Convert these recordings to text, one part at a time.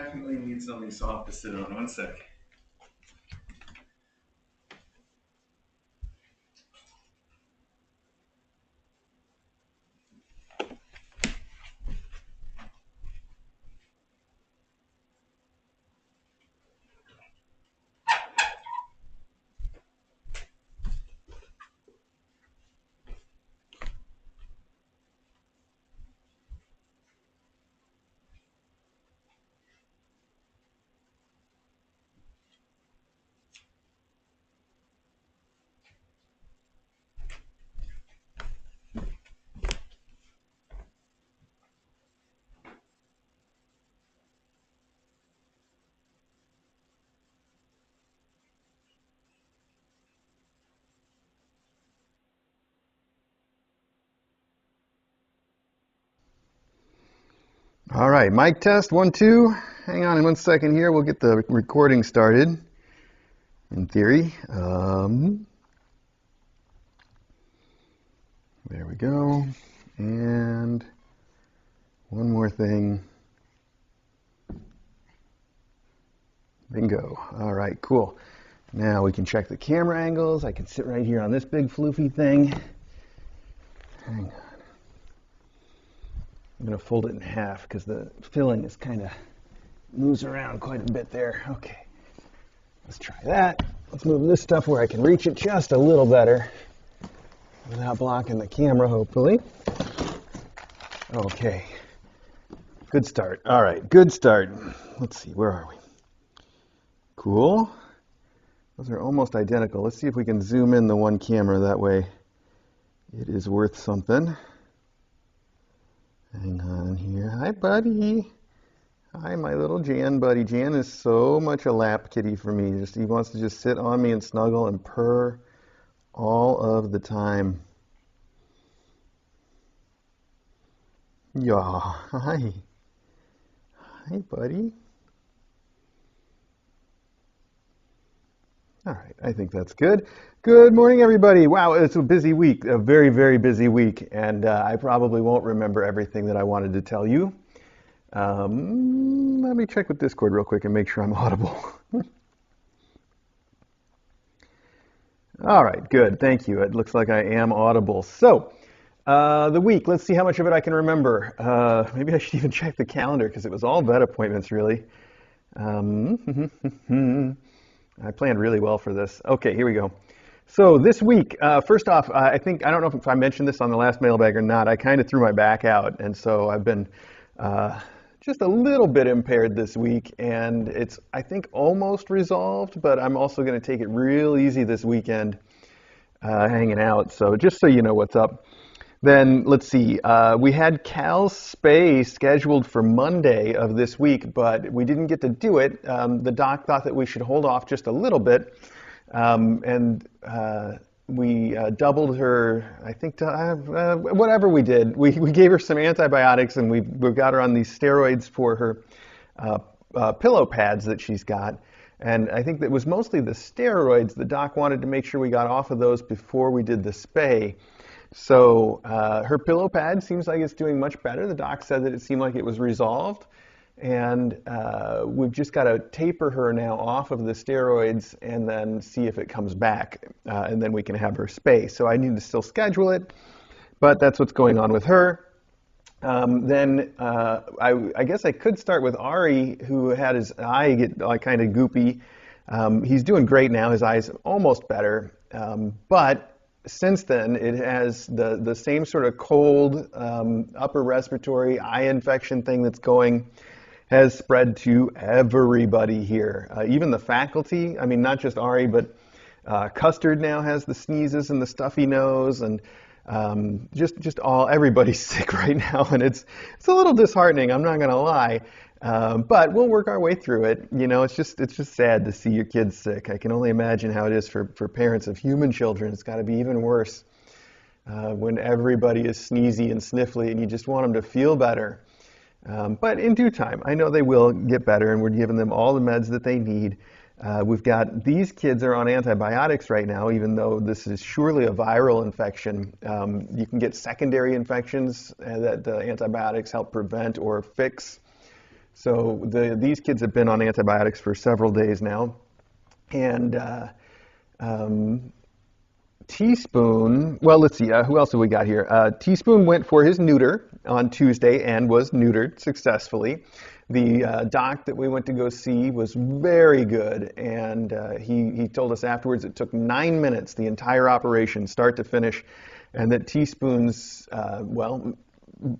definitely need something soft to sit on. One sec. All right, mic test, 1, 2. Hang on 1 second here. We'll get the recording started, in theory. There we go. And one more thing. Bingo. All right, cool. Now we can check the camera angles. I can sit right here on this big floofy thing. Hang on. I'm going to fold it in half because the filling is kind of moves around quite a bit there. Okay, let's try that. Let's move this stuff where I can reach it just a little better without blocking the camera, hopefully. Okay, good start. All right, good start. Let's see, where are we? Cool. Those are almost identical. Let's see if we can zoom in the one camera. That way it is worth something. Hang on here. Hi, buddy. Hi, my little Jan buddy. Jan is so much a lap kitty for me. He wants to just sit on me and snuggle and purr all of the time. Yeah. Hi. Hi, buddy. All right, I think that's good. Good morning, everybody. Wow, it's a busy week, a very, very busy week, and I probably won't remember everything that I wanted to tell you. Let me check with Discord real quick and make sure I'm audible. All right, good, thank you. It looks like I am audible. So, the week, let's see how much of it I can remember. Maybe I should even check the calendar because it was all vet appointments, really. I planned really well for this. Okay, here we go. So this week, first off, I don't know if I mentioned this on the last mailbag or not, I kind of threw my back out, and so I've been just a little bit impaired this week, and it's, I think, almost resolved, but I'm also going to take it real easy this weekend, hanging out, so just so you know what's up. Then, let's see, we had Cal's spay scheduled for Monday of this week, but we didn't get to do it. The doc thought that we should hold off just a little bit, and we doubled her, I think, whatever we did. We gave her some antibiotics, and we got her on these steroids for her pillow pads that she's got. And I think that was mostly the steroids. The doc wanted to make sure we got off of those before we did the spay. So her pillow pad seems like it's doing much better. The doc said that it seemed like it was resolved. And we've just got to taper her now off of the steroids and then see if it comes back. And then we can have her spay. So I need to still schedule it, but that's what's going on with her. Then I guess I could start with Ari, who had his eye get kind of goopy. He's doing great now. His eye's almost better. But since then, it has the same sort of cold, upper respiratory eye infection thing that's has spread to everybody here. Even the faculty, I mean, not just Ari, but Custard now has the sneezes and the stuffy nose, and everybody's sick right now, and it's a little disheartening, I'm not going to lie. But we'll work our way through it. You know, it's just sad to see your kids sick. I can only imagine how it is for parents of human children. It's got to be even worse when everybody is sneezy and sniffly and you just want them to feel better. But in due time, I know they will get better, and we're giving them all the meds that they need. We've got, these kids are on antibiotics right now, even though this is surely a viral infection. You can get secondary infections that the antibiotics help prevent or fix. So these kids have been on antibiotics for several days now. And Teaspoon, well, let's see, who else have we got here? Teaspoon went for his neuter on Tuesday and was neutered successfully. The doc that we went to go see was very good, and he told us afterwards it took 9 minutes, the entire operation, start to finish, and that Teaspoon's,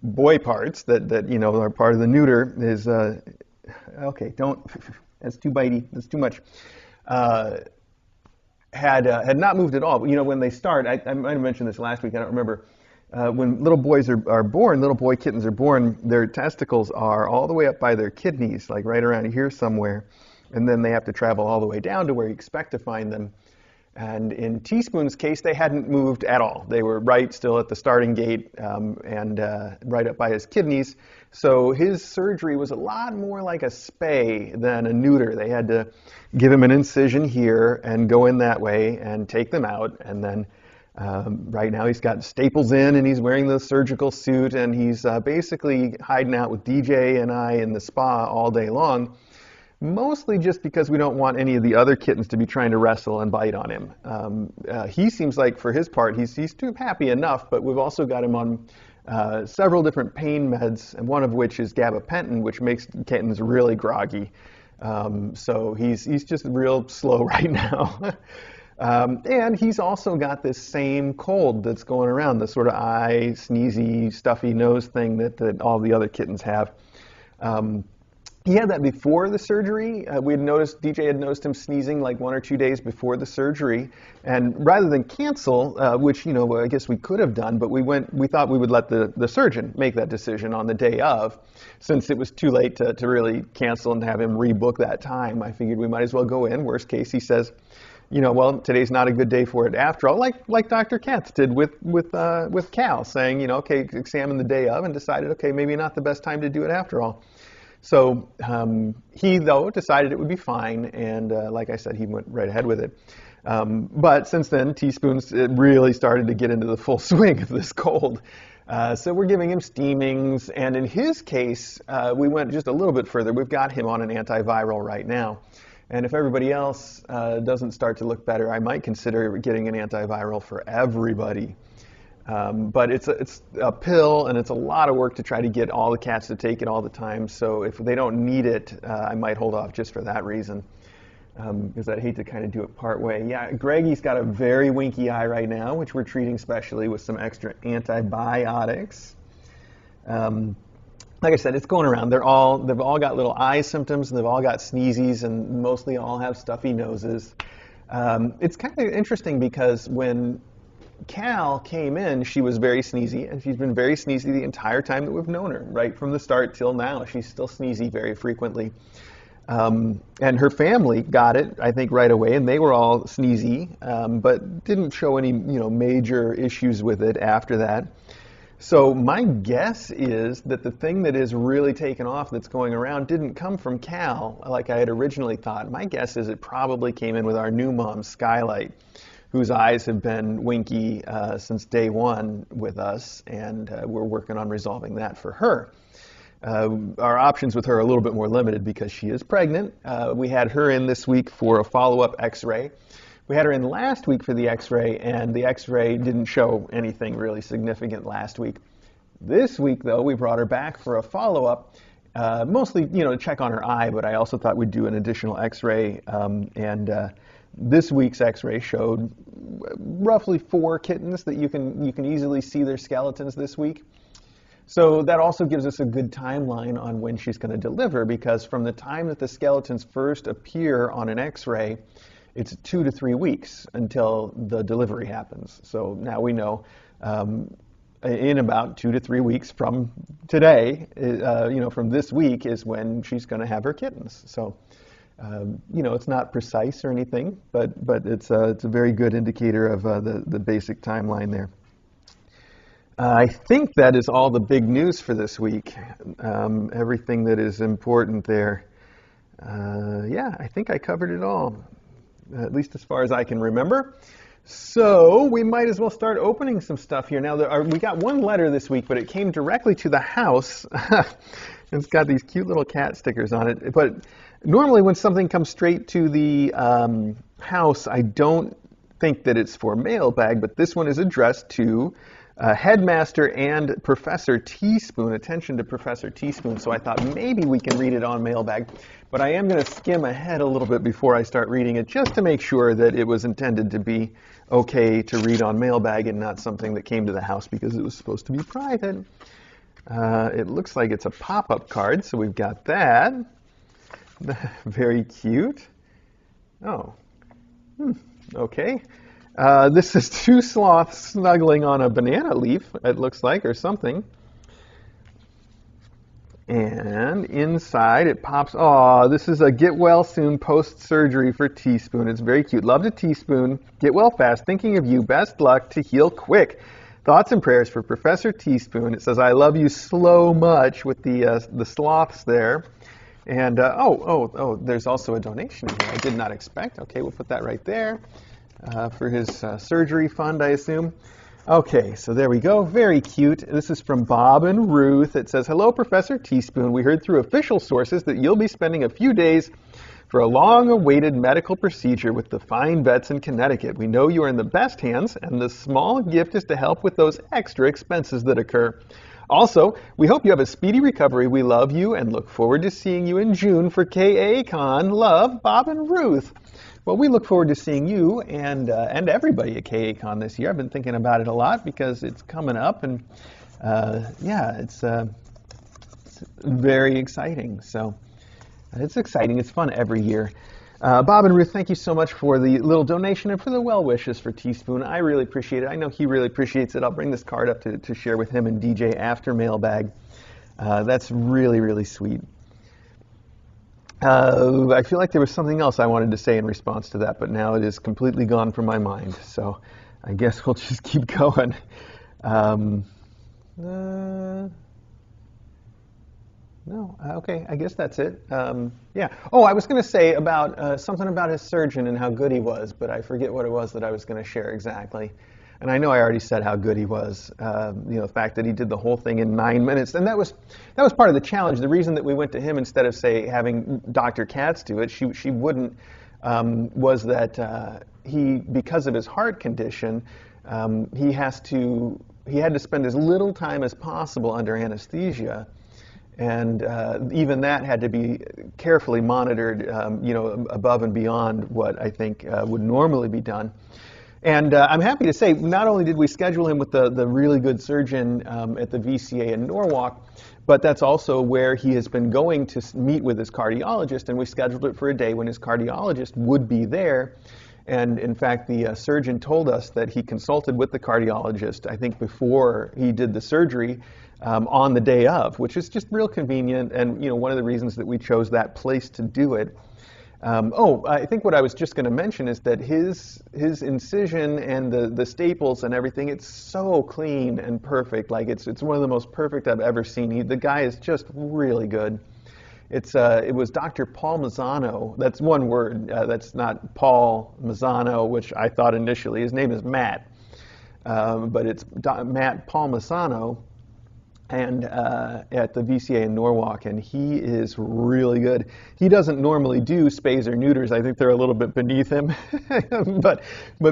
boy parts that are part of the neuter is, okay, don't, that's too bitey, that's too much. Had not moved at all. But, when they start, I might have mentioned this last week, I don't remember. When little boys are born, little boy kittens are born, their testicles are all the way up by their kidneys, like right around here somewhere. And then they have to travel all the way down to where you expect to find them. And in Teaspoon's case, they hadn't moved at all. They were right still at the starting gate and right up by his kidneys. So his surgery was a lot more like a spay than a neuter. They had to give him an incision here and go in that way and take them out. And then right now he's got staples in and he's wearing the surgical suit and he's basically hiding out with DJ and I in the spa all day long. Mostly just because we don't want any of the other kittens to be trying to wrestle and bite on him. He seems like, for his part, he's too happy enough, but we've also got him on several different pain meds, and one of which is gabapentin, which makes kittens really groggy. So he's just real slow right now. And he's also got this same cold that's going around, the sort of eye, sneezy, stuffy nose thing that all the other kittens have. He had that before the surgery. DJ had noticed him sneezing like 1 or 2 days before the surgery. And rather than cancel, which, I guess we could have done, but we thought we would let the surgeon make that decision on the day of. Since it was too late to really cancel and have him rebook that time, I figured we might as well go in. Worst case, he says, today's not a good day for it after all, like Dr. Katz did with Cal, saying, okay, examine the day of and decided, okay, maybe not the best time to do it after all. So he, though, decided it would be fine, and like I said, he went right ahead with it. But since then, Teaspoon's really started to get into the full swing of this cold. So we're giving him steamings, and in his case, we went just a little bit further. We've got him on an antiviral right now. And if everybody else doesn't start to look better, I might consider getting an antiviral for everybody. But it's a pill, and it's a lot of work to try to get all the cats to take it all the time. So if they don't need it, I might hold off just for that reason, because I'd hate to kind of do it part way. Yeah, Greggy's got a very winky eye right now, which we're treating specially with some extra antibiotics. Like I said, it's going around. They've all got little eye symptoms, and they've all got sneezies, and mostly all have stuffy noses. It's kind of interesting because when Cal came in, she was very sneezy, and she's been very sneezy the entire time that we've known her, right from the start till now. She's still sneezy very frequently. And her family got it, I think, right away, and they were all sneezy, but didn't show any, major issues with it after that. So my guess is that the thing that is really taken off that's going around didn't come from Cal like I had originally thought. My guess is it probably came in with our new mom, Skylight, whose eyes have been winky since day one with us, and we're working on resolving that for her. Our options with her are a little bit more limited because she is pregnant. We had her in this week for a follow-up x-ray. We had her in last week for the x-ray, and the x-ray didn't show anything really significant last week. This week, though, we brought her back for a follow-up, mostly, to check on her eye, but I also thought we'd do an additional x-ray, and this week's x-ray showed roughly 4 kittens that you can easily see their skeletons this week. So that also gives us a good timeline on when she's going to deliver, because from the time that the skeletons first appear on an x-ray, it's 2 to 3 weeks until the delivery happens. So now we know in about 2 to 3 weeks from today, from this week is when she's going to have her kittens. So, it's not precise or anything, but it's a very good indicator of the basic timeline there. I think that is all the big news for this week. Everything that is important there. I think I covered it all, at least as far as I can remember. So we might as well start opening some stuff here. Now, we got one letter this week, but it came directly to the house. It's got these cute little cat stickers on it. But normally when something comes straight to the house, I don't think that it's for Mailbag, but this one is addressed to Headmaster and Professor Teaspoon. Attention to Professor Teaspoon. So I thought maybe we can read it on Mailbag. But I am going to skim ahead a little bit before I start reading it, just to make sure that it was intended to be okay to read on Mailbag and not something that came to the house because it was supposed to be private. It looks like it's a pop-up card, so we've got that. Very cute. Oh, okay. This is two sloths snuggling on a banana leaf, it looks like, or something. And inside it pops, this is a get well soon post-surgery for Teaspoon. It's very cute. Love to Teaspoon. Get well fast. Thinking of you. Best luck to heal quick. Thoughts and prayers for Professor Teaspoon. It says, I love you so much with the sloths there. And, there's also a donation here I did not expect. Okay, we'll put that right there for his surgery fund, I assume. Okay, so there we go. Very cute. This is from Bob and Ruth. It says, hello, Professor Teaspoon. We heard through official sources that you'll be spending a few days for a long-awaited medical procedure with the fine vets in Connecticut. We know you are in the best hands, and the small gift is to help with those extra expenses that occur. Also, we hope you have a speedy recovery. We love you and look forward to seeing you in June for KACon. Love, Bob and Ruth. Well, we look forward to seeing you and everybody at KACon this year. I've been thinking about it a lot because it's coming up, and it's very exciting. So it's exciting. It's fun every year. Bob and Ruth, thank you so much for the little donation and for the well wishes for Teaspoon. I really appreciate it. I know he really appreciates it. I'll bring this card up to share with him and DJ after Mailbag. That's really, really sweet. I feel like there was something else I wanted to say in response to that, but now it is completely gone from my mind. So I guess we'll just keep going. No, okay, I guess that's it. Yeah. Oh, I was going to say about something about his surgeon and how good he was, but I forget what it was that I was going to share exactly. And I know I already said how good he was. The fact that he did the whole thing in 9 minutes, and that was part of the challenge. The reason that we went to him instead of, say, having Dr. Katz do it, she wouldn't, was that because of his heart condition, he had to spend as little time as possible under anesthesia. And even that had to be carefully monitored, above and beyond what I think would normally be done. And I'm happy to say, not only did we schedule him with the really good surgeon at the VCA in Norwalk, but that's also where he has been going to meet with his cardiologist, and we scheduled it for a day when his cardiologist would be there. And in fact, the surgeon told us that he consulted with the cardiologist, I think before he did the surgery, on the day of, which is just real convenient, and one of the reasons that we chose that place to do it. I think what I was just going to mention is that his incision and the staples and everything, it's so clean and perfect. Like it's one of the most perfect I've ever seen. The guy is just really good. It was Dr. Paul Mazzano. That's one word. That's not Paul Mazzano, which I thought initially. His name is Matt, but it's Matt Paul Mazzano. And at the VCA in Norwalk, and he is really good. He doesn't normally do spays or neuters. I think they're a little bit beneath him, but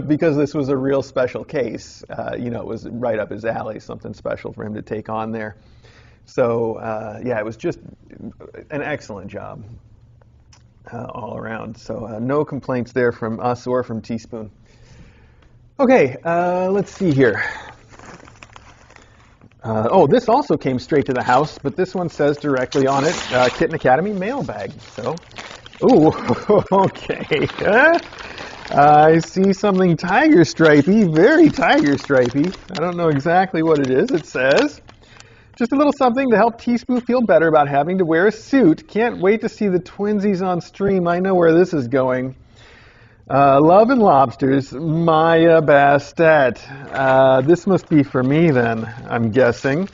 because this was a real special case, it was right up his alley, something special for him to take on there. So it was just an excellent job all around. So no complaints there from us or from Teaspoon. Okay, let's see here. This also came straight to the house, but this one says directly on it, Kitten Academy Mailbag. So, okay. I see something tiger stripy, very tiger stripy. I don't know exactly what it is. It says, just a little something to help Teaspoon feel better about having to wear a suit. Can't wait to see the twinsies on stream. I know where this is going. Love and lobsters, Maya Bastet. This must be for me then, I'm guessing.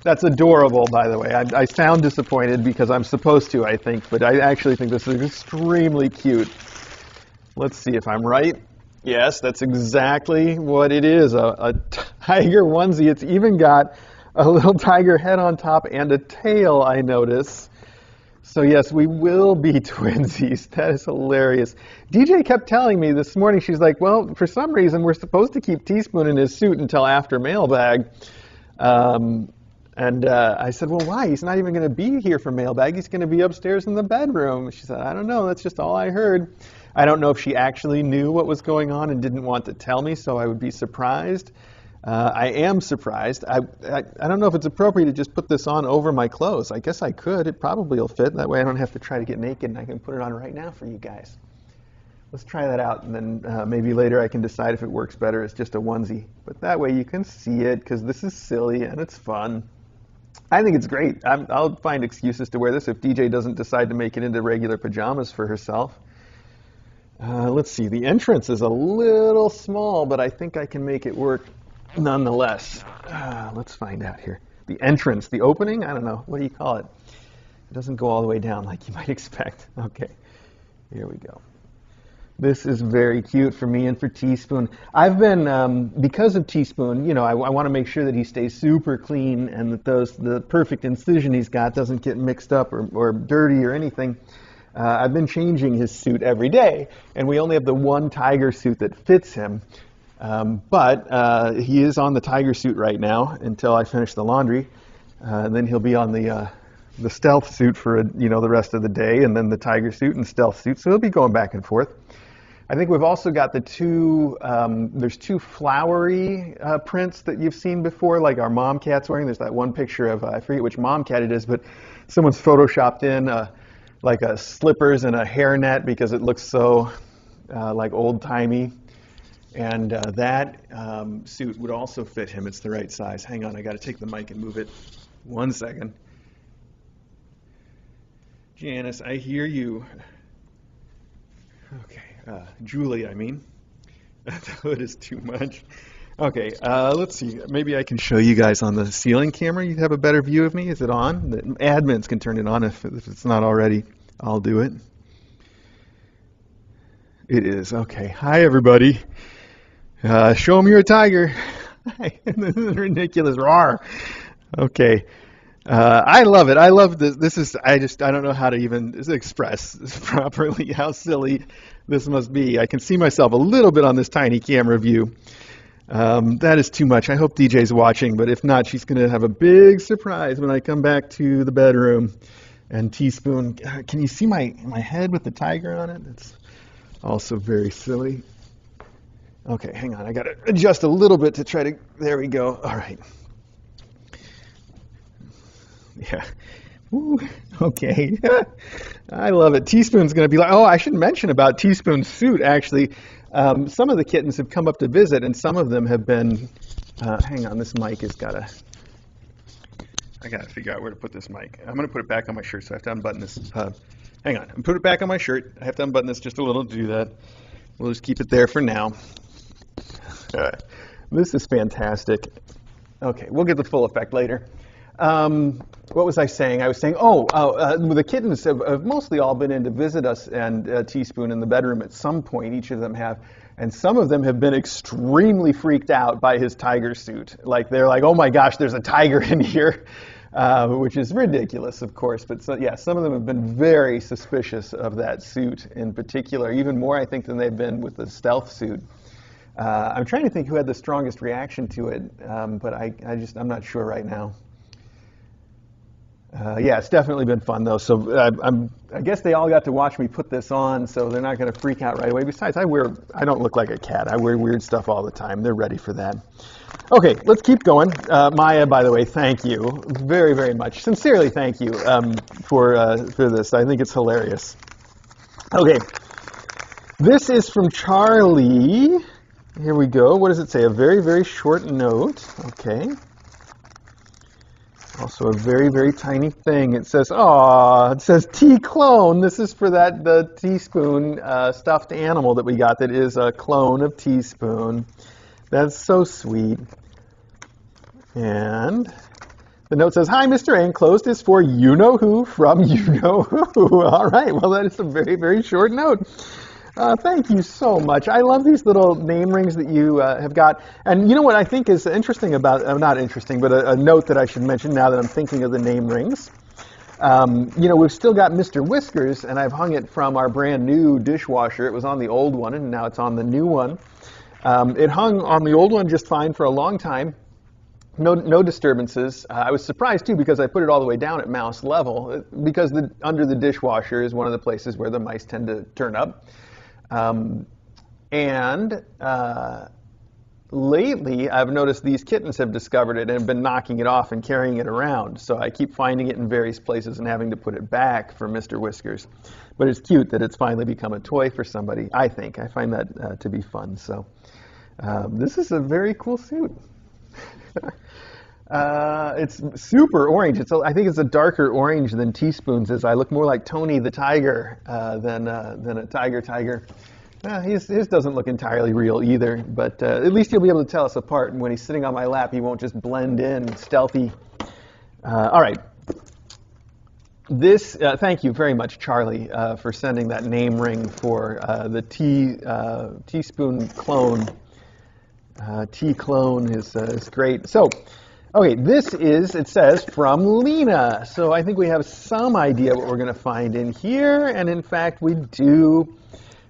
That's adorable, by the way. I sound disappointed because I'm supposed to, I think, but I actually think this is extremely cute. Let's see if I'm right. Yes, that's exactly what it is, a tiger onesie. It's even got a little tiger head on top and a tail, I notice. So yes, we will be twinsies. That is hilarious. DJ kept telling me this morning, she's like, well, for some reason, we're supposed to keep Teaspoon in his suit until after Mailbag. I said, well, why? He's not even going to be here for Mailbag. He's going to be upstairs in the bedroom. She said, I don't know. That's just all I heard. I don't know if she actually knew what was going on and didn't want to tell me, so I would be surprised. I am surprised. I don't know if it's appropriate to just put this on over my clothes. I guess I could. It probably will fit. That way I don't have to try to get naked, and I can put it on right now for you guys. Let's try that out, and then maybe later I can decide if it works better as just a onesie. But that way you can see it, because this is silly and it's fun. I think it's great. I'll find excuses to wear this if DJ doesn't decide to make it into regular pajamas for herself. Let's see. The entrance is a little small, but I think I can make it work nonetheless. Let's find out here. The entrance, the opening, I don't know. What do you call it? It doesn't go all the way down like you might expect. Okay, here we go. This is very cute for me and for Teaspoon. I've been, because of Teaspoon, you know, I want to make sure that he stays super clean and that the perfect incision he's got doesn't get mixed up or dirty or anything. I've been changing his suit every day, and we only have the one tiger suit that fits him. But he is on the tiger suit right now until I finish the laundry. And then he'll be on the stealth suit for the rest of the day, and then the tiger suit and stealth suit. So he'll be going back and forth. I think we've also got the there's two flowery prints that you've seen before, like our mom cat's wearing. There's that one picture of, I forget which mom cat it is, but someone's photoshopped in like a slippers and a hairnet because it looks so like old-timey. And that suit would also fit him. It's the right size. Hang on, I got to take the mic and move it. 1 second. Janice, I hear you. Okay. Julie, I mean. The hood is too much. Okay, let's see. Maybe I can show you guys on the ceiling camera. You have a better view of me. Is it on? The admins can turn it on if it's not already. I'll do it. It is. Okay. Hi, everybody. Show them you're a tiger. This is ridiculous. Roar. Okay. I love it. I love this. I don't know how to even express properly how silly this must be. I can see myself a little bit on this tiny camera view. That is too much. I hope DJ's watching, but if not, she's going to have a big surprise when I come back to the bedroom. And Teaspoon, can you see my head with the tiger on it? It's also very silly. Okay, hang on. I got to adjust a little bit to try to, there we go. All right. Yeah. Ooh, okay. I love it. Teaspoon's going to be like, oh, I should mention about Teaspoon's suit, actually. Some of the kittens have come up to visit, and some of them have been, hang on, this mic has got to, I got to figure out where to put this mic. I'm going to put it back on my shirt, so I have to unbutton this. Hang on. Put it back on my shirt. I have to unbutton this just a little to do that. We'll just keep it there for now. This is fantastic. Okay, we'll get the full effect later. What was I saying? I was saying, the kittens have mostly all been in to visit us and Teaspoon in the bedroom at some point. Each of them have. And some of them have been extremely freaked out by his tiger suit. Like, they're like, oh my gosh, there's a tiger in here, which is ridiculous, of course. But some of them have been very suspicious of that suit in particular, even more, I think, than they've been with the stealth suit. I'm trying to think who had the strongest reaction to it, but I'm not sure right now. Yeah, it's definitely been fun, though. So I guess they all got to watch me put this on, so they're not going to freak out right away. Besides, I don't look like a cat. I wear weird stuff all the time. They're ready for that. Okay, let's keep going. Maya, by the way, thank you very, very much. Sincerely, thank you for this. I think it's hilarious. Okay, this is from Charlie. Here we go. What does it say? A very, very short note. Okay. Also a very, very tiny thing. It says, it says T-clone. This is for the Teaspoon stuffed animal that we got that is a clone of Teaspoon. That's so sweet. And the note says, hi, Mr. A, enclosed is for you-know-who from you-know-who. All right, well, that is a very, very short note. Thank you so much. I love these little name rings that you have got. And you know what I think is interesting about, not interesting, but a note that I should mention now that I'm thinking of the name rings. You know, we've still got Mr. Whiskers, and I've hung it from our brand new dishwasher. It was on the old one, and now it's on the new one. It hung on the old one just fine for a long time. No disturbances. I was surprised too because I put it all the way down at mouse level because under the dishwasher is one of the places where the mice tend to turn up. Lately, I've noticed these kittens have discovered it and have been knocking it off and carrying it around. So I keep finding it in various places and having to put it back for Mr. Whiskers. But it's cute that it's finally become a toy for somebody, I think. I find that to be fun. So this is a very cool suit. It's super orange. I think it's a darker orange than Teaspoon's is. I look more like Tony the Tiger than a tiger. His doesn't look entirely real either, but at least he'll be able to tell us apart. And when he's sitting on my lap, he won't just blend in stealthy. All right. Thank you very much, Charlie, for sending that name ring for the Teaspoon clone. T-clone is great. So, okay, it says, from Lena. So I think we have some idea what we're going to find in here. And in fact, we do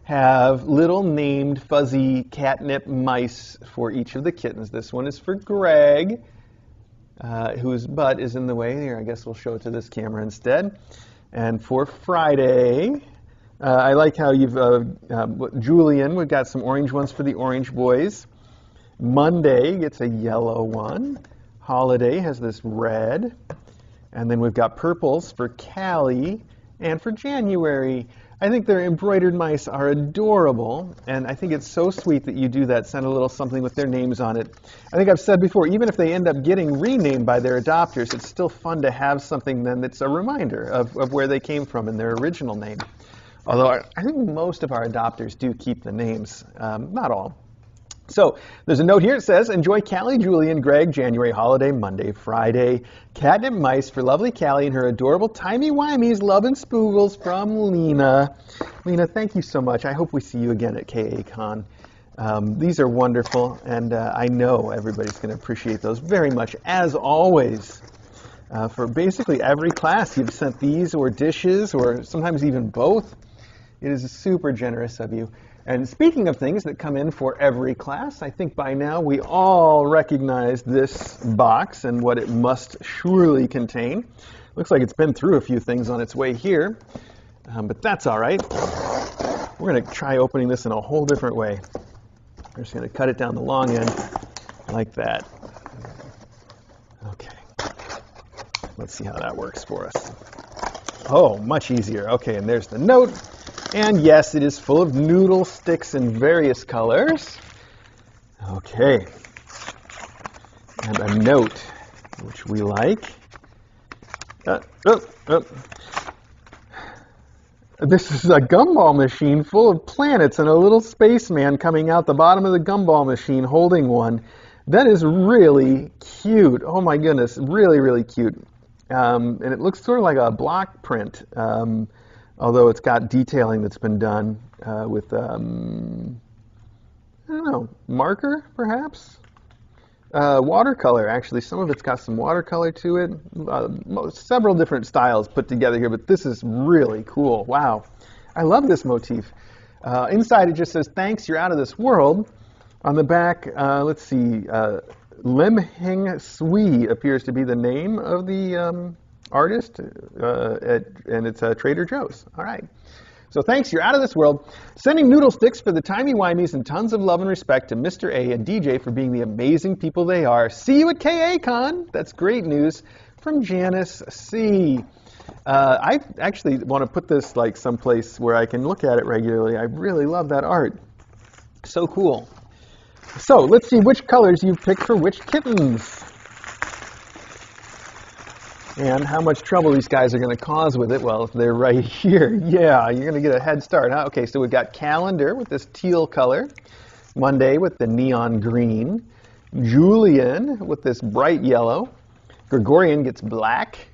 have little named fuzzy catnip mice for each of the kittens. This one is for Greg, whose butt is in the way. Here, I guess we'll show it to this camera instead. And for Friday, I like how you've, Julian, we've got some orange ones for the orange boys. Monday gets a yellow one. Holiday has this red. And then we've got purples for Callie and for January. I think their embroidered mice are adorable, and I think it's so sweet that you do that, send a little something with their names on it. I think I've said before, even if they end up getting renamed by their adopters, it's still fun to have something then that's a reminder of where they came from in their original name. Although I think most of our adopters do keep the names, not all. So there's a note here. It says, enjoy Callie, Julian, Greg, January, Holiday, Monday, Friday. Catnip mice for lovely Callie and her adorable timey-wimeys, love and spoogles from Lena. Lena, thank you so much. I hope we see you again at KACon. These are wonderful, and I know everybody's going to appreciate those very much, as always. For basically every class, you've sent these or dishes or sometimes even both. It is super generous of you. And speaking of things that come in for every class, I think by now we all recognize this box and what it must surely contain. Looks like it's been through a few things on its way here, but that's all right. We're going to try opening this in a whole different way. We're just going to cut it down the long end like that. Okay. Let's see how that works for us. Oh, much easier. Okay, and there's the note. And yes, it is full of noodle sticks in various colors. Okay. And a note, which we like. This is a gumball machine full of planets and a little spaceman coming out the bottom of the gumball machine holding one. That is really cute. Oh my goodness, really, really cute. And it looks sort of like a block print. Although it's got detailing that's been done with, I don't know, marker, perhaps? Watercolor, actually. Some of it's got some watercolor to it. Several different styles put together here, but this is really cool. Wow. I love this motif. Inside it just says, thanks, you're out of this world. On the back, let's see, Lim Heng Sui appears to be the name of the artist, and it's Trader Joe's. All right. So thanks, you're out of this world. Sending noodle sticks for the timey-wimeys and tons of love and respect to Mr. A and DJ for being the amazing people they are. See you at KACon. That's great news from Janice C. I actually want to put this like someplace where I can look at it regularly. I really love that art. So cool. So let's see which colors you've picked for which kittens. And how much trouble these guys are going to cause with it. Well, if they're right here, yeah, you're going to get a head start. Huh? Okay, so we've got Calendar with this teal color. Monday with the neon green. Julian with this bright yellow. Gregorian gets black.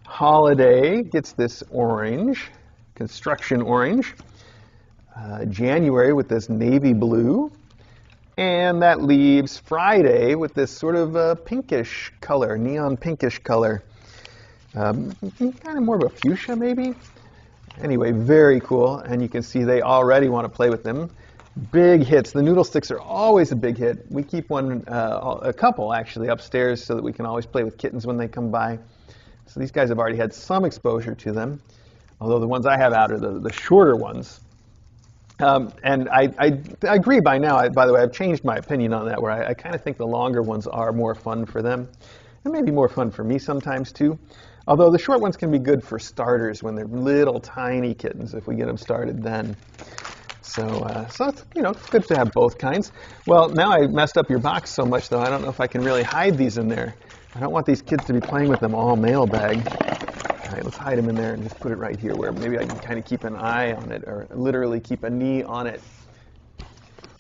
Holiday gets this orange, construction orange. January with this navy blue. And that leaves Friday with this sort of pinkish color, neon pinkish color. Kind of more of a fuchsia, maybe? Anyway, very cool. And you can see they already want to play with them. Big hits. The noodle sticks are always a big hit. We keep one, a couple actually, upstairs so that we can always play with kittens when they come by. So these guys have already had some exposure to them, although the ones I have out are the shorter ones. And I agree by now. By the way, I've changed my opinion on that, where I kind of think the longer ones are more fun for them. And maybe more fun for me sometimes, too. Although the short ones can be good for starters when they're little tiny kittens, if we get them started then. So it's, it's good to have both kinds. Well, now I messed up your box so much, though, I don't know if I can really hide these in there. I don't want these kids to be playing with them all mailbag. All right, let's hide them in there and just put it right here where maybe I can kind of keep an eye on it, or literally keep a knee on it.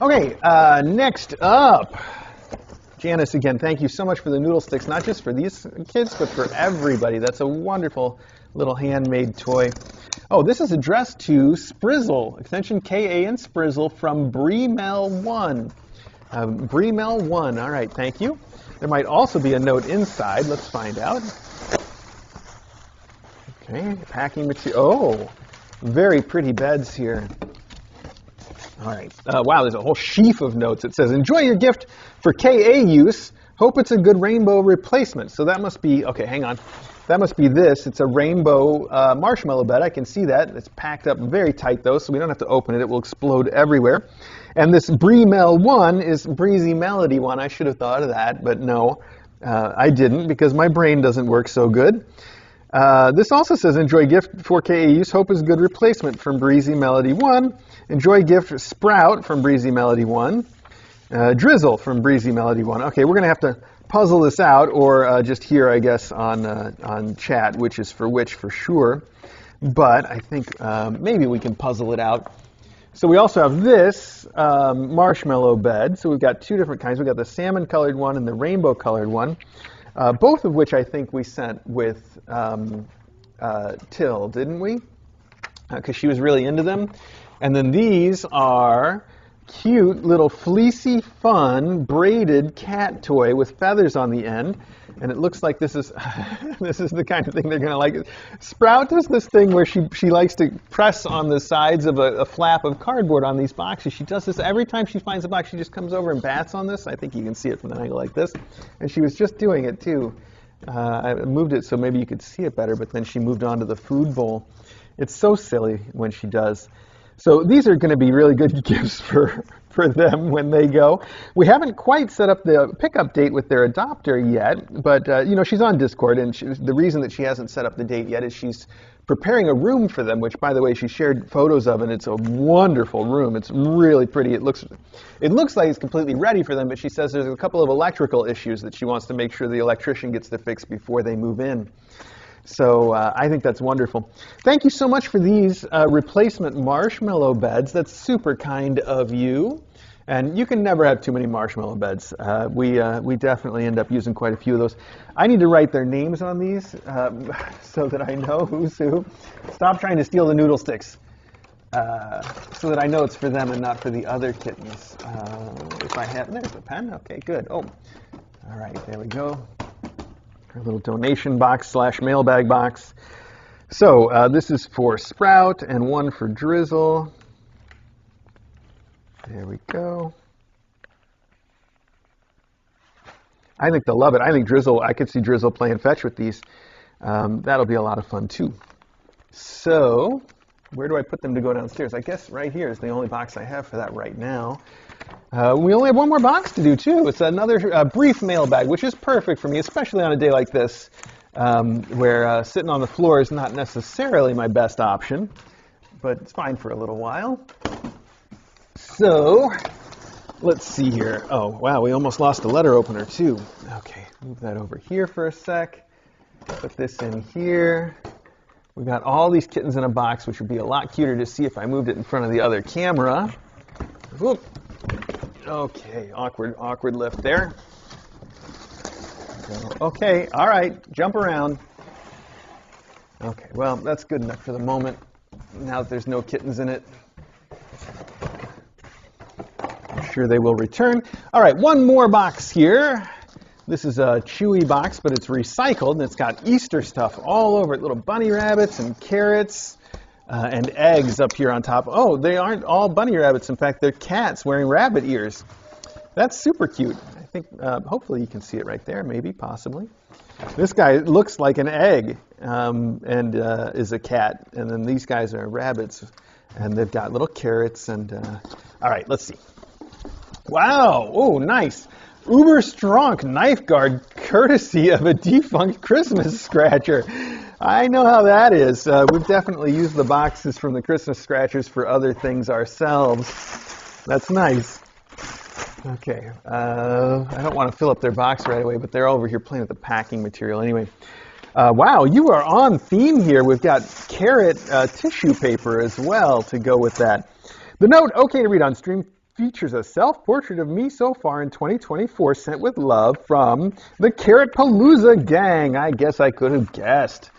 Okay, next up, Janice, again, thank you so much for the noodle sticks, not just for these kids, but for everybody. That's a wonderful little handmade toy. Oh, this is addressed to Sprizzle, extension KA and Sprizzle from Bremel1. Bremel1, all right, thank you. There might also be a note inside. Let's find out. Okay, packing material. Oh, very pretty beds here. All right. Wow, there's a whole sheaf of notes. It says, enjoy your gift for KA use. Hope it's a good rainbow replacement. So that must be, okay, hang on. That must be this. It's a rainbow marshmallow bed. I can see that. It's packed up very tight, though, so we don't have to open it. It will explode everywhere. And this Bremel 1 is Breezy Melody 1. I should have thought of that, but no, I didn't, because my brain doesn't work so good. This also says, enjoy gift for KA use. Hope is a good replacement from Breezy Melody 1. Enjoy gift Sprout from Breezy Melody 1. Drizzle from Breezy Melody 1. Okay, we're going to have to puzzle this out, or just hear, I guess, on chat, which is for which for sure. But I think maybe we can puzzle it out. So we also have this marshmallow bed. So we've got two different kinds. We've got the salmon-colored one and the rainbow-colored one, both of which I think we sent with Till, didn't we? Because she was really into them. And then these are cute little fleecy, fun, braided cat toy with feathers on the end. And it looks like this is this is the kind of thing they're going to like. Sprout does this thing where she likes to press on the sides of a flap of cardboard on these boxes. She does this every time she finds a box. She just comes over and bats on this. I think you can see it from an angle like this. And she was just doing it, too. I moved it so maybe you could see it better, but then she moved on to the food bowl. It's so silly when she does. So these are going to be really good gifts for them when they go. We haven't quite set up the pickup date with their adopter yet, but she's on Discord, and the reason that she hasn't set up the date yet is she's preparing a room for them, which, by the way, she shared photos of, and it's a wonderful room. It's really pretty. It looks like it's completely ready for them, but she says there's a couple of electrical issues that she wants to make sure the electrician gets to fix before they move in. So I think that's wonderful. Thank you so much for these replacement marshmallow beds. That's super kind of you. And you can never have too many marshmallow beds. We definitely end up using quite a few of those. I need to write their names on these so that I know who's who. Stop trying to steal the noodle sticks. So that I know it's for them and not for the other kittens. If I have, there's a pen. Okay, good. Oh, all right, there we go. Our little donation box / mailbag box. So this is for Sprout and one for Drizzle. There we go. I think they'll love it. I think Drizzle, I could see Drizzle playing fetch with these. That'll be a lot of fun too. So where do I put them to go downstairs? I guess right here is the only box I have for that right now. We only have one more box to do, too. It's another brief mailbag, which is perfect for me, especially on a day like this, where sitting on the floor is not necessarily my best option, but it's fine for a little while. So, let's see here. Oh, wow, we almost lost the letter opener, too. Okay, move that over here for a sec. Put this in here. We've got all these kittens in a box, which would be a lot cuter to see if I moved it in front of the other camera. Whoop. Okay, awkward lift there. Okay, all right, jump around. Okay, well, that's good enough for the moment. Now that there's no kittens in it. sure they will return. All right, one more box here. This is a Chewy box, but it's recycled, and it's got Easter stuff all over it. Little bunny rabbits and carrots and eggs up here on top. Oh, they aren't all bunny rabbits. In fact, they're cats wearing rabbit ears. That's super cute. I think hopefully you can see it right there, maybe, possibly. This guy looks like an egg and is a cat, and then these guys are rabbits, and they've got little carrots. And all right, let's see. Wow! Oh, nice. Uber Strong knife guard, courtesy of a defunct Christmas scratcher. I know how that is. We've definitely used the boxes from the Christmas scratchers for other things ourselves. That's nice. Okay, I don't want to fill up their box right away, but they're over here playing with the packing material anyway. Wow, you are on theme here. We've got carrot tissue paper as well to go with that. The note, okay to read on stream, features a self-portrait of me so far in 2024, sent with love from the Carrot Palooza gang. I guess I could have guessed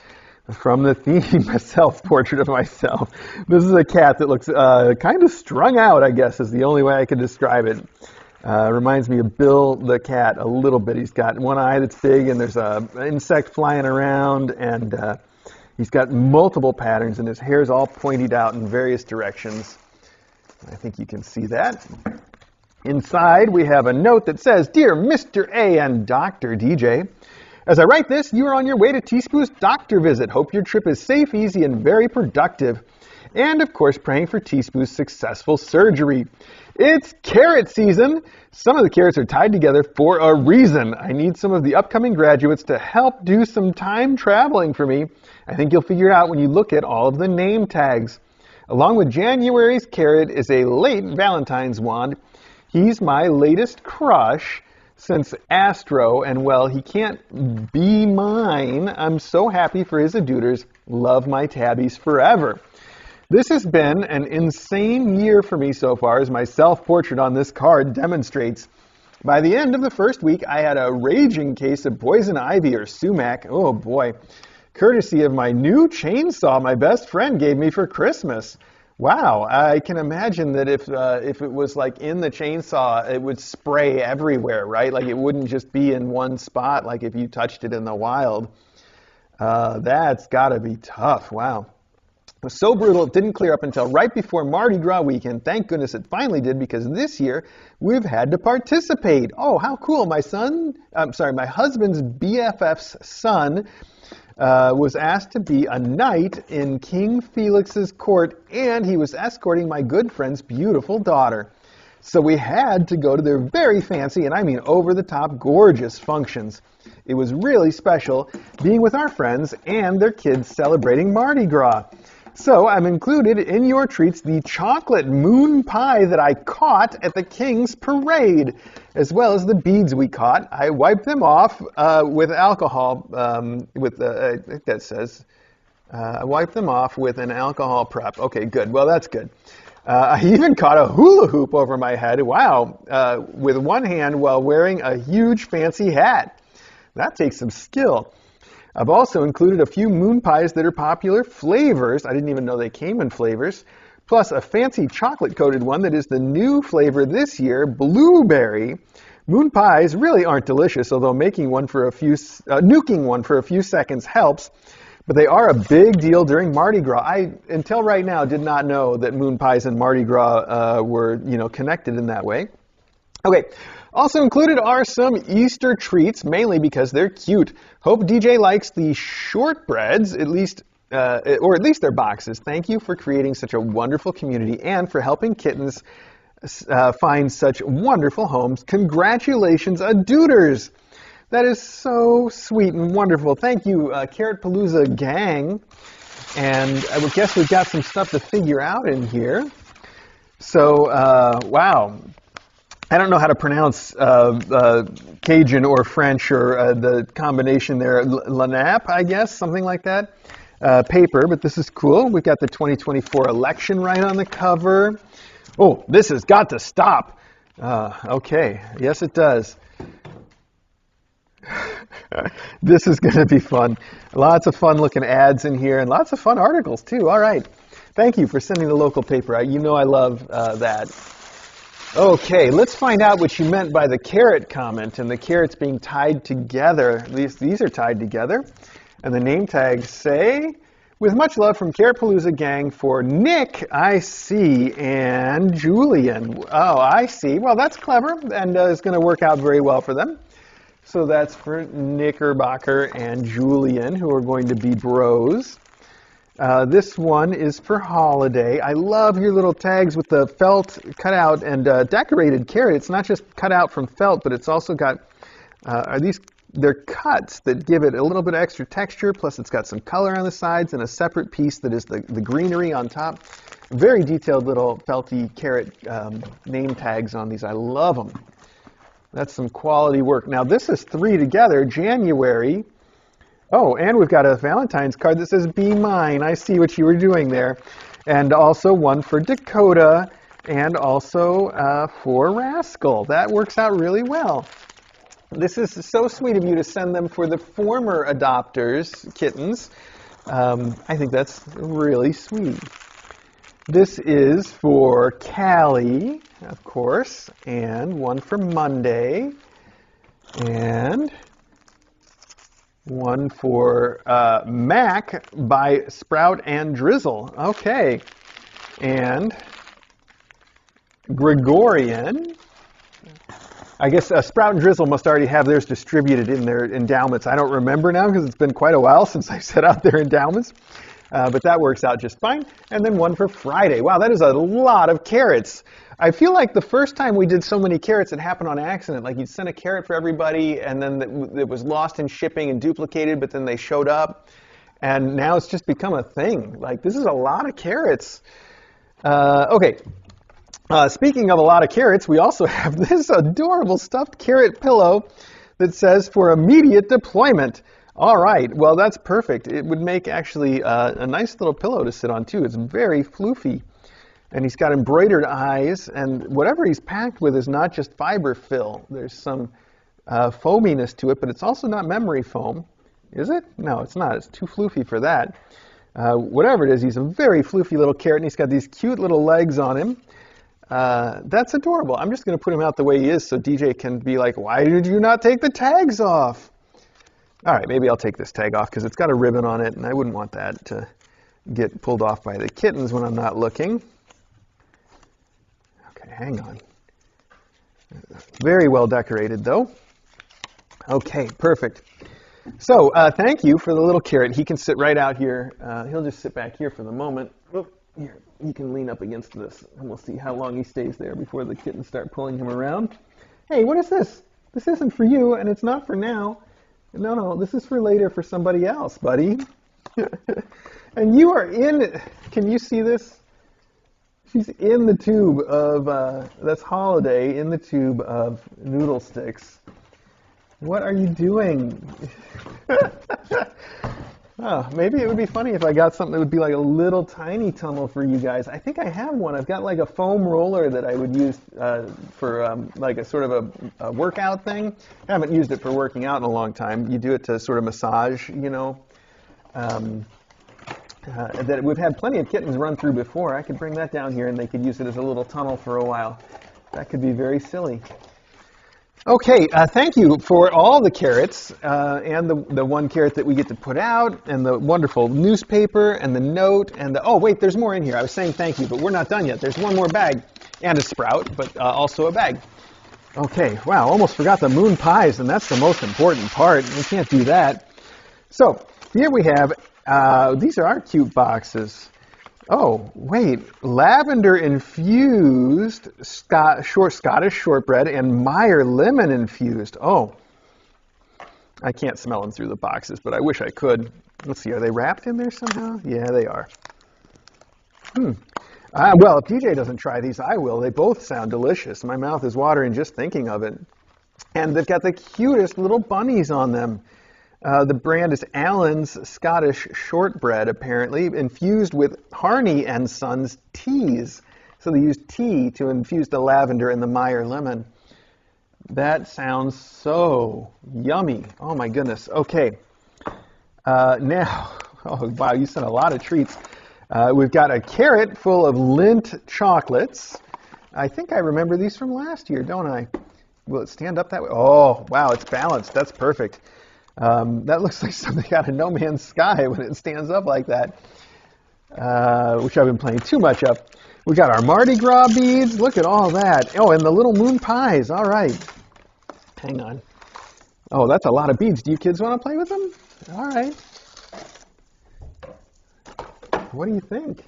from the theme, a self-portrait of myself. This is a cat that looks kind of strung out, I guess, is the only way I could describe it. Reminds me of Bill the cat a little bit. He's got one eye that's big, and there's an insect flying around, and he's got multiple patterns, and his hair's all pointed out in various directions. I think you can see that. Inside, we have a note that says, "Dear Mr. A and Dr. DJ, as I write this, you are on your way to Teaspoon's doctor visit. Hope your trip is safe, easy, and very productive. And, of course, praying for Teaspoon's successful surgery. It's carrot season. Some of the carrots are tied together for a reason. I need some of the upcoming graduates to help do some time traveling for me. I think you'll figure it out when you look at all of the name tags. Along with January's carrot is a late Valentine's wand. He's my latest crush since Astro, and well, he can't be mine. I'm so happy for his aduters. Love my tabbies forever." This has been an insane year for me so far, as my self-portrait on this card demonstrates. By the end of the first week, I had a raging case of poison ivy or sumac. Oh boy. Courtesy of my new chainsaw my best friend gave me for Christmas. Wow, I can imagine that if it was like in the chainsaw, it would spray everywhere, right? Like it wouldn't just be in one spot, like if you touched it in the wild. That's gotta be tough, wow. It was so brutal, it didn't clear up until right before Mardi Gras weekend. Thank goodness it finally did, because this year we've had to participate. Oh, how cool. My husband's BFF's son was asked to be a knight in King Felix's court, and he was escorting my good friend's beautiful daughter. So we had to go to their very fancy, and I mean over-the-top gorgeous functions. It was really special being with our friends and their kids celebrating Mardi Gras. So I've included in your treats the chocolate moon pie that I caught at the King's Parade, as well as the beads we caught. I wiped them off with alcohol, I think that says, I wiped them off with an alcohol prep. Okay, good. Well, that's good. I even caught a hula hoop over my head, wow, with one hand while wearing a huge fancy hat. That takes some skill. I've also included a few moon pies that are popular flavors. I didn't even know they came in flavors. Plus a fancy chocolate-coated one that is the new flavor this year, blueberry. Moon pies really aren't delicious, although nuking one for a few seconds helps. But they are a big deal during Mardi Gras. I, until right now, did not know that moon pies and Mardi Gras were, connected in that way. Okay. Also included are some Easter treats, mainly because they're cute. Hope DJ likes the shortbreads, or at least their boxes. Thank you for creating such a wonderful community and for helping kittens find such wonderful homes. Congratulations, aduters! That is so sweet and wonderful. Thank you, Carrot Palooza gang. And I would guess we've got some stuff to figure out in here. So, wow. I don't know how to pronounce Cajun or French or the combination there. Lanap, I guess, something like that. Paper, but this is cool. We've got the 2024 election right on the cover. Oh, this has got to stop. Okay, yes it does. This is going to be fun. Lots of fun looking ads in here and lots of fun articles too. All right. Thank you for sending the local paper. You know I love that. Okay, let's find out what you meant by the carrot comment and the carrots being tied together. These are tied together. And the name tags say, with much love from Carrotpalooza Gang for Nick, I see, and Julian. Oh, I see. Well, that's clever and is going to work out very well for them. So that's for Knickerbocker and Julian, who are going to be bros. This one is for Holiday. I love your little tags with the felt cut out and decorated carrot. It's not just cut out from felt, but it's also got, they're cuts that give it a little bit of extra texture, plus it's got some color on the sides and a separate piece that is the greenery on top. Very detailed little felty carrot name tags on these. I love them. That's some quality work. Now this is 3 together, January. Oh, and we've got a Valentine's card that says, "Be mine." I see what you were doing there. And also one for Dakota, and also for Rascal. That works out really well. This is so sweet of you to send them for the former adopters, kittens. I think that's really sweet. This is for Callie, of course, and one for Monday, and one for Mac by Sprout and Drizzle. Okay. And Gregorian. I guess Sprout and Drizzle must already have theirs distributed in their endowments. I don't remember now because it's been quite a while since I set out their endowments. But that works out just fine. And then one for Friday. Wow, that is a lot of carrots. I feel like the first time we did so many carrots, it happened on accident. Like you'd send a carrot for everybody, and then it was lost in shipping and duplicated, but then they showed up. And now it's just become a thing. Like, this is a lot of carrots. Okay. Speaking of a lot of carrots, we also have this adorable stuffed carrot pillow that says, "For immediate deployment." All right, well, that's perfect. It would make actually a nice little pillow to sit on, too. It's very floofy. And he's got embroidered eyes, and whatever he's packed with is not just fiber fill. There's some foaminess to it, but it's also not memory foam. Is it? No, it's not. It's too floofy for that. Whatever it is, he's a very floofy little carrot, and he's got these cute little legs on him. That's adorable. I'm just going to put him out the way he is so DJ can be like, "Why did you not take the tags off?" All right, maybe I'll take this tag off because it's got a ribbon on it, and I wouldn't want that to get pulled off by the kittens when I'm not looking. Okay, hang on. Very well decorated, though. Okay, perfect. So thank you for the little carrot. He can sit right out here. He'll just sit back here for the moment. Oh, here, you can lean up against this, and we'll see how long he stays there before the kittens start pulling him around. Hey, what is this? This isn't for you, and it's not for now. No, this is for later for somebody else, buddy. And you are in, can you see this? She's in the tube of, that's Holiday, in the tube of noodle sticks. What are you doing? Oh, maybe it would be funny if I got something that would be like a little tiny tunnel for you guys. I think I have one. I've got like a foam roller that I would use for like a sort of a workout thing. I haven't used it for working out in a long time. You do it to sort of massage, you know. That we've had plenty of kittens run through before. I could bring that down here and they could use it as a little tunnel for a while. That could be very silly. Okay, thank you for all the carrots, and the one carrot that we get to put out, and the wonderful newspaper, and the note, and the, oh wait, there's more in here. I was saying thank you, but we're not done yet. There's one more bag, and a sprout, but also a bag. Okay, wow, almost forgot the moon pies, and that's the most important part. We can't do that. So, here we have, these are our cute boxes. Oh, wait, lavender-infused Scottish shortbread and Meyer lemon-infused. Oh, I can't smell them through the boxes, but I wish I could. Let's see, are they wrapped in there somehow? Yeah, they are. Well, if DJ doesn't try these, I will. They both sound delicious. My mouth is watering just thinking of it. And they've got the cutest little bunnies on them. The brand is Allen's Scottish Shortbread, apparently, infused with Harney and Sons teas. So they use tea to infuse the lavender and the Meyer lemon. That sounds so yummy. Oh, my goodness. Okay. Now, oh, wow, you sent a lot of treats. We've got a carrot full of Lindt chocolates. I think I remember these from last year, don't I? Will it stand up that way? Oh, wow, it's balanced. That's perfect. That looks like something out of No Man's Sky when it stands up like that, which I've been playing too much of. We got our Mardi Gras beads. Look at all that. Oh, and the little moon pies. All right. Hang on. Oh, that's a lot of beads. Do you kids want to play with them? All right. What do you think?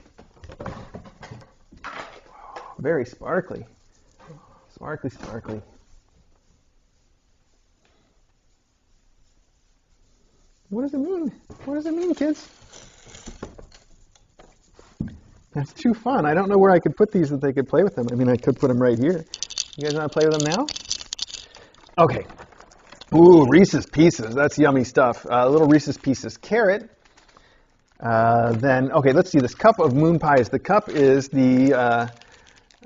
Very sparkly. Sparkly, sparkly. What does it mean? What does it mean, kids? That's too fun. I don't know where I could put these that they could play with them. I mean, I could put them right here. You guys want to play with them now? Okay. Ooh, Reese's Pieces. That's yummy stuff. Little Reese's Pieces carrot. Then, okay, let's see. This cup of moon pies. The cup is the,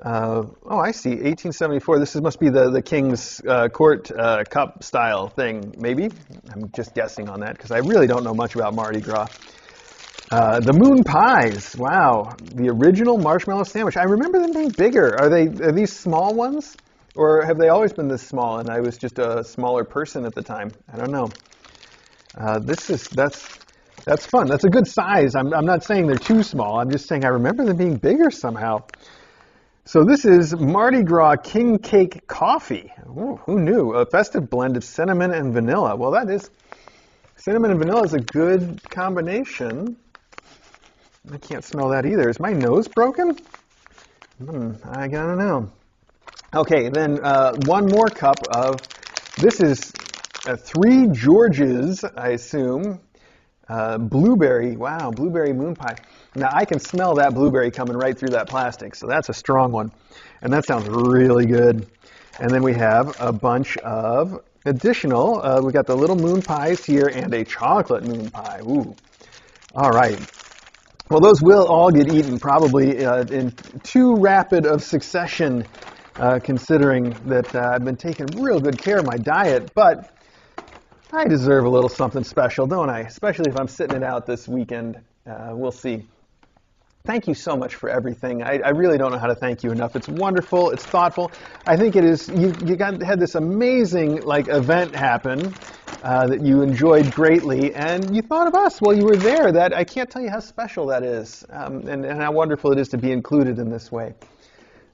oh, I see, 1874. This must be the King's Court cup style thing, maybe? I'm just guessing on that because I really don't know much about Mardi Gras. The moon pies. Wow, the original marshmallow sandwich. I remember them being bigger. Are these small ones, or have they always been this small and I was just a smaller person at the time? I don't know. That's fun. That's a good size. I'm not saying they're too small. I'm just saying I remember them being bigger somehow. So this is Mardi Gras King Cake Coffee. Ooh, who knew? A festive blend of cinnamon and vanilla. Well, that is, cinnamon and vanilla is a good combination. I can't smell that either. Is my nose broken? I don't know. Okay, then one more cup of, this is Three Georges, I assume. Blueberry, wow, blueberry moon pie. Now I can smell that blueberry coming right through that plastic, so that's a strong one. And that sounds really good. And then we have a bunch of additional, we got the little moon pies here and a chocolate moon pie. Ooh, all right. Well, those will all get eaten probably in too rapid of succession, considering that I've been taking real good care of my diet, but I deserve a little something special, don't I? Especially if I'm sitting it out this weekend. We'll see. Thank you so much for everything. I really don't know how to thank you enough. It's wonderful. It's thoughtful. I think it is. You had this amazing event happen that you enjoyed greatly, and you thought of us while you were there. That I can't tell you how special that is, and how wonderful it is to be included in this way.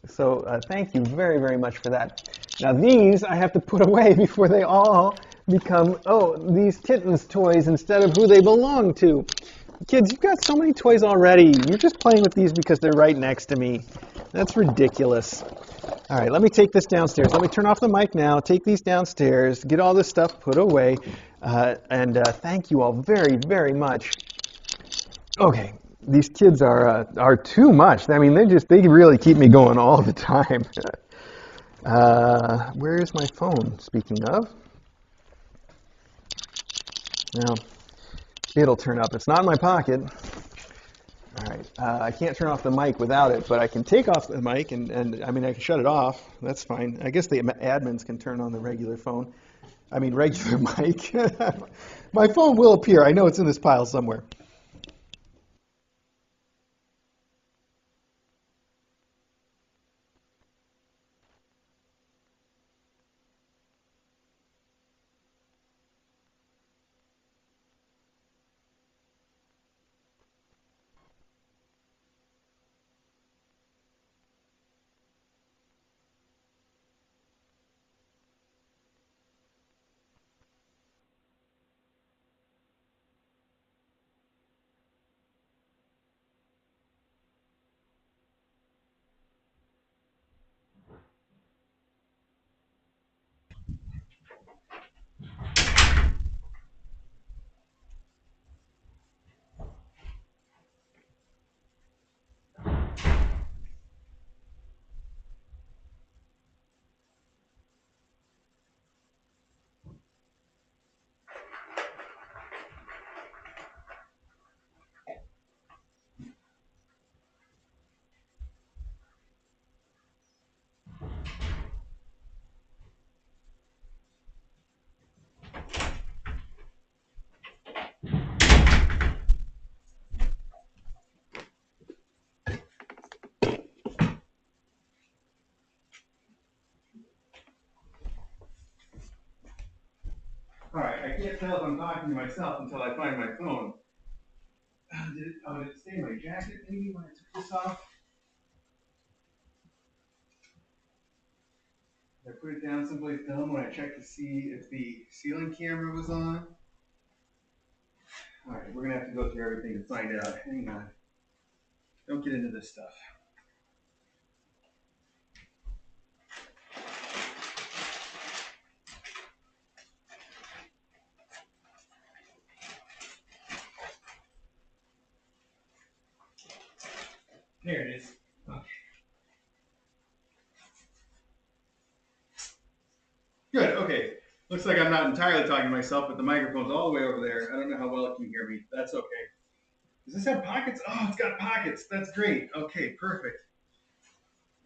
So thank you very, very much for that. Now these I have to put away before they all become, oh, these kittens toys instead of who they belong to. Kids, you've got so many toys already. You're just playing with these because they're right next to me. That's ridiculous. All right, let me take this downstairs. Let me turn off the mic now, take these downstairs, get all this stuff put away, and thank you all very, very much. Okay, these kids are too much. I mean, they really keep me going all the time. Where is my phone, speaking of? Now, it'll turn up. It's not in my pocket. All right. I can't turn off the mic without it, but I can take off the mic, and I mean, I can shut it off. That's fine. I guess the admins can turn on the regular phone. I mean, regular mic. My phone will appear. I know it's in this pile somewhere. All right, I can't tell if I'm talking to myself until I find my phone. Did it stay in my jacket maybe when I took this off? Did I put it down someplace dumb when I checked to see if the ceiling camera was on? All right, we're gonna have to go through everything to find out. Hang on. Don't get into this stuff. There it is. Okay. Good, okay. Looks like I'm not entirely talking to myself, but the microphone's all the way over there. I don't know how well it can hear me. That's okay. Does this have pockets? Oh, it's got pockets. That's great. Okay, perfect.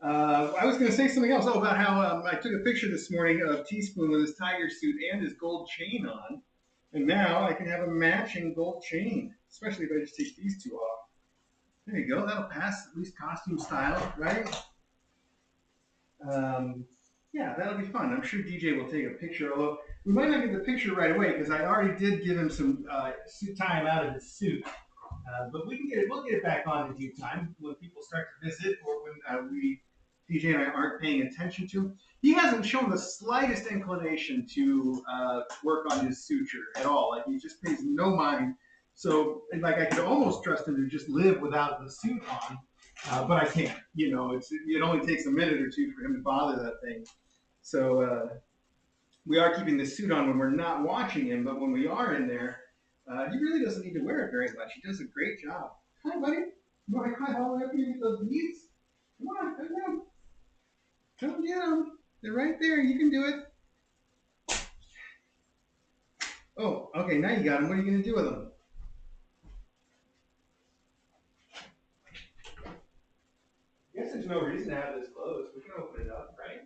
I was going to say something else. Oh, about how I took a picture this morning of Teaspoon with his tiger suit and his gold chain on. And now I can have a matching gold chain, especially if I just take these two off. There you go. That'll pass, at least costume style, right? Yeah, that'll be fun. I'm sure DJ will take a picture, although we might not get the picture right away because I already did give him some time out of his suit. But we can get it. We'll get it back on in due time when people start to visit, or when DJ and I aren't paying attention to him. He hasn't shown the slightest inclination to work on his suture at all. Like he just pays no mind. So, like, I could almost trust him to just live without the suit on, but I can't. You know, it only takes a minute or two for him to bother that thing. So we are keeping the suit on when we're not watching him, but when we are in there, he really doesn't need to wear it very much. He does a great job. Hi, buddy. You want to come all up here with those beads? Come on, come down. Come get them. They're right there. You can do it. Oh, okay. Now you got them. What are you going to do with them? I guess there's no reason to have this closed. We can open it up, right?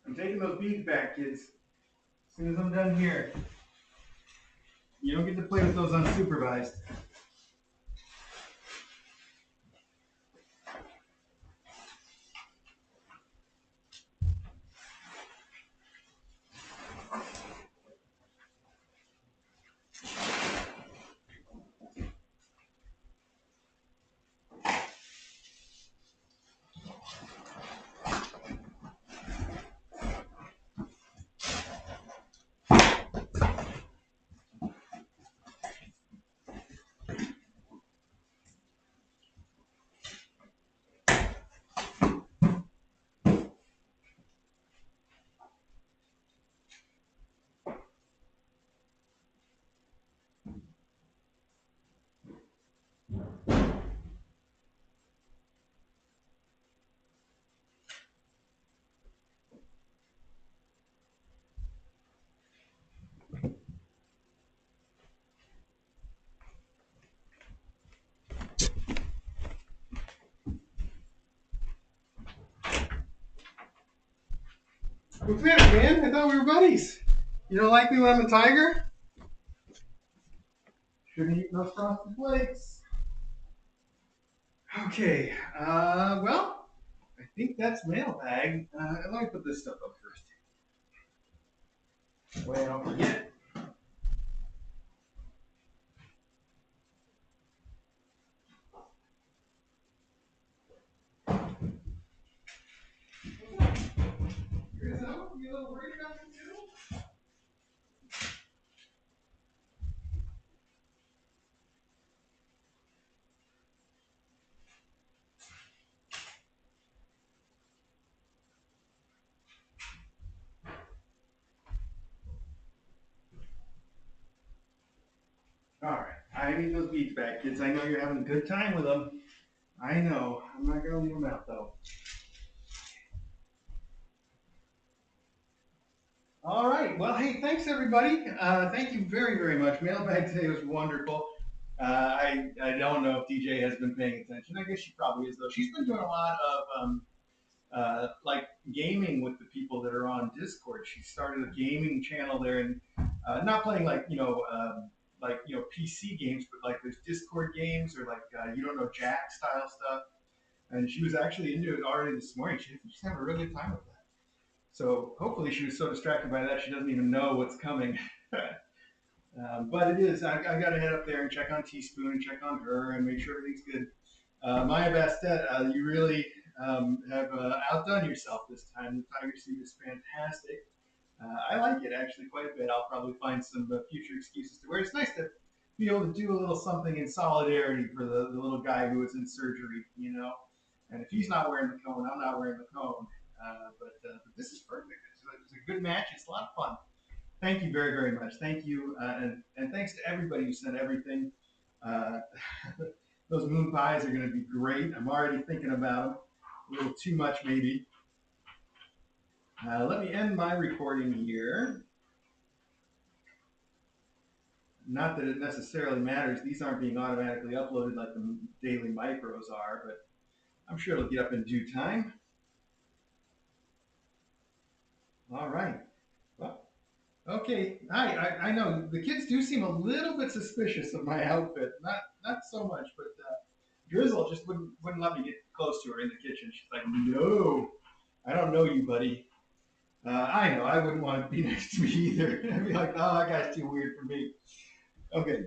I'm taking those beads back, kids. As soon as I'm done here. You don't get to play with those unsupervised. What's the matter, man? I thought we were buddies. You don't like me when I'm a tiger? Shouldn't eat those frosted flakes. Okay, well, I think that's mailbag. Let me put this stuff up first. Way I don't forget. You a little worried about me too? I need those beads back, kids. I know you're having a good time with them. I know. I'm not going to leave them out, though. All right. Well, hey, thanks, everybody. Thank you very, very much. Mailbag today was wonderful. I don't know if DJ has been paying attention. I guess she probably is, though. She's been doing a lot of like gaming with the people that are on Discord. She started a gaming channel there, and not playing like PC games, but like there's Discord games or like you don't know Jack style stuff. And she was actually into it already this morning. She's having a really good time with that. So hopefully she was so distracted by that she doesn't even know what's coming. But it is. I got to head up there and check on Teaspoon and check on her and make sure everything's good. Maya Bastet, you really have outdone yourself this time. The Tiger suit is fantastic. I like it actually quite a bit. I'll probably find some future excuses to wear. It's nice to be able to do a little something in solidarity for the little guy who was in surgery, you know. And if he's not wearing the cone, I'm not wearing the cone. But this is perfect. It's a good match. It's a lot of fun. Thank you very, very much. Thank you. And thanks to everybody who sent everything. Uh, those moon pies are going to be great. I'm already thinking about them. A little too much, maybe. Let me end my recording here. Not that it necessarily matters. These aren't being automatically uploaded like the daily micros are, but I'm sure it'll get up in due time. All right. Well, okay. Hi. I know the kids do seem a little bit suspicious of my outfit. Not so much, but Drizzle just wouldn't let me get close to her in the kitchen. She's like, no, I don't know you, buddy. I know. I wouldn't want to be next to me either. I'd be like, oh, that guy's too weird for me. Okay.